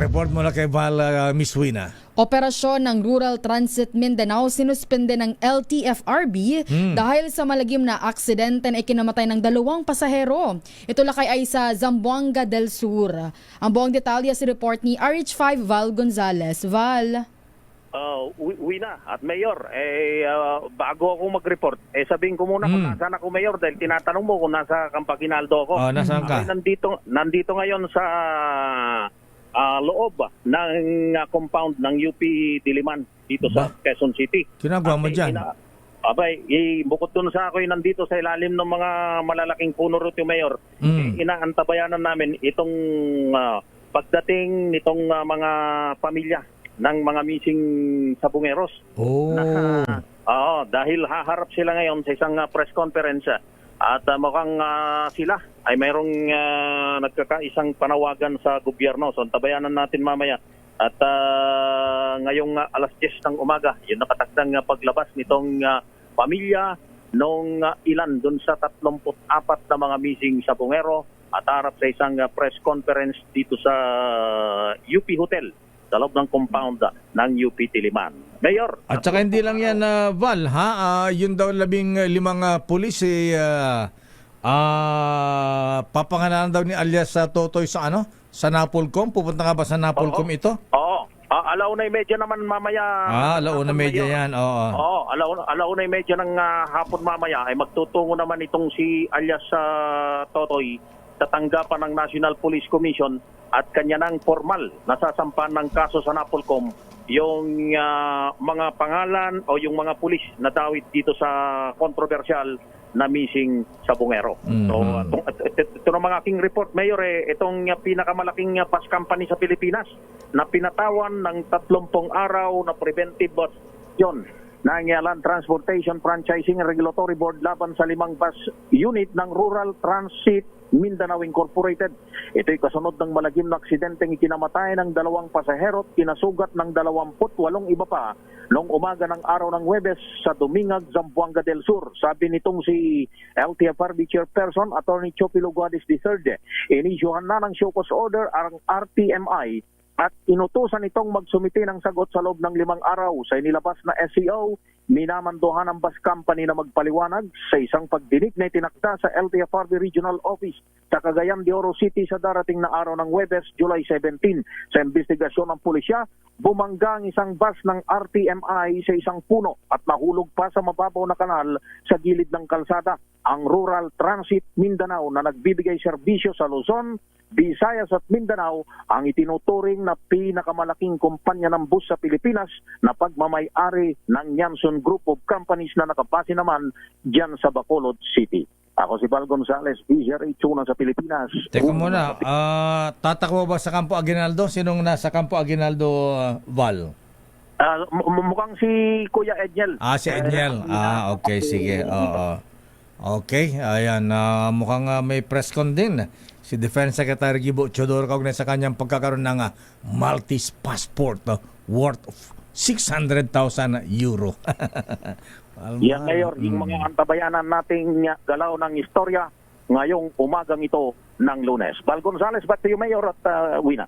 Report mo na kay Val, Miss Wina. Operasyon ng Rural Transit Mindanao sinuspende ng LTFRB dahil sa malagim na aksidente na ikinamatay ng 2 pasahero. Ito lakay ay sa Zamboanga del Sur. Ang buong detalye si report ni RH5 Val Gonzales. Val. Wina at Mayor, bago ako mag-report, sabihin ko muna kung nasaan ako, Mayor, dahil tinatanong mo kung nasa Campaginaldo ako. Nasaan ka? Nandito ngayon sa loob ng compound ng UP Diliman dito sa Quezon City. Ginagawa mo dyan? Bukod dun sa ako'y nandito sa ilalim ng mga malalaking puno rito, Mayor, inaantabayanan namin itong pagdating nitong mga pamilya ng mga missing sabungeros. Dahil haharap sila ngayon sa isang press conference at mukhang sila ay mayroong nagkakaisang panawagan sa gobyerno. So tabayanan natin mamaya. At ngayong alas 10 ng umaga, yung nakatakdang paglabas nitong pamilya nung ilan dun sa 34 na mga missing sabungero at harap sa isang press conference dito sa UP Hotel sa loob ng compound ng UP Diliman. Mayor. At saka hindi lang yan, Val, ha? Yun daw 15 pulis, papanganalan daw ni alias Totoy sa Sa Napolcom? Pupunta ka ba sa Napolcom ito? Oo. Alauna 30 naman mamaya. Alauna 30 yan. Oo. Alauna 30 ng hapon mamaya ay magtutungo naman itong si alias Totoy sa tanggapan ng National Police Commission at kanya nang formal nasasampan ng kaso sa Napolcom yung mga pangalan o yung mga pulis na dawit dito sa kontrobersyal na missing sabungero. So, ito na mga aking report, Mayor, itong pinakamalaking bus company sa Pilipinas na pinatawan ng 30 araw na preventive yun ng Land Transportation Franchising Regulatory Board laban sa 5 bus unit ng Rural Transit Mindanao Incorporated. Ito'y kasunod ng malagim na aksidenteng ikinamatay ng 2 pasahero at kinasugat ng 28 iba pa noong umaga ng araw ng Huwebes sa Dumingag, Zamboanga del Sur. Sabi nitong si LTFRB Chairperson, Attorney Chopi Luguadis III, inisyuhan na ng show cause order ang RTMI at inutusan itong magsumiti ng sagot sa loob ng 5 araw sa inilabas na SCO. Minamanduhan ng bus company na magpaliwanag sa isang pagdinig na itinakda sa LTFRB Regional Office sa Cagayan de Oro City sa darating na araw ng Huwebes, July 17. Sa investigasyon ng pulisya, bumangga ang isang bus ng RTMI sa isang puno at nahulog pa sa mababaw na kanal sa gilid ng kalsada. Ang Rural Transit Mindanao na nagbibigay serbisyo sa Luzon, Visayas at Mindanao ang itinuturing na pinakamalaking kumpanya ng bus sa Pilipinas na pagmamay-ari ng Yanson Group of Companies na nakabase naman dyan sa Bacolod City. Ako si Val Gonzales, DZRH sa Pilipinas. Teka muna, tatakbo ba sa Campo Aguinaldo? Sinong nasa Campo Aguinaldo, Val? Mukhang si Kuya Edniel. Si Edniel. Okay, sige. Okay, ayan. Mukhang may press con din. Si Defense Secretary Gibo Chodoro kaugnay sa kanyang pagkakaroon ng Maltese passport worth of 600,000 euro. Yan, Mayor, yung mga antabayanan nating galaw ng istorya ngayong umagang ito ng Lunes. Val Gonzales, back to you, Mayor, at Wina.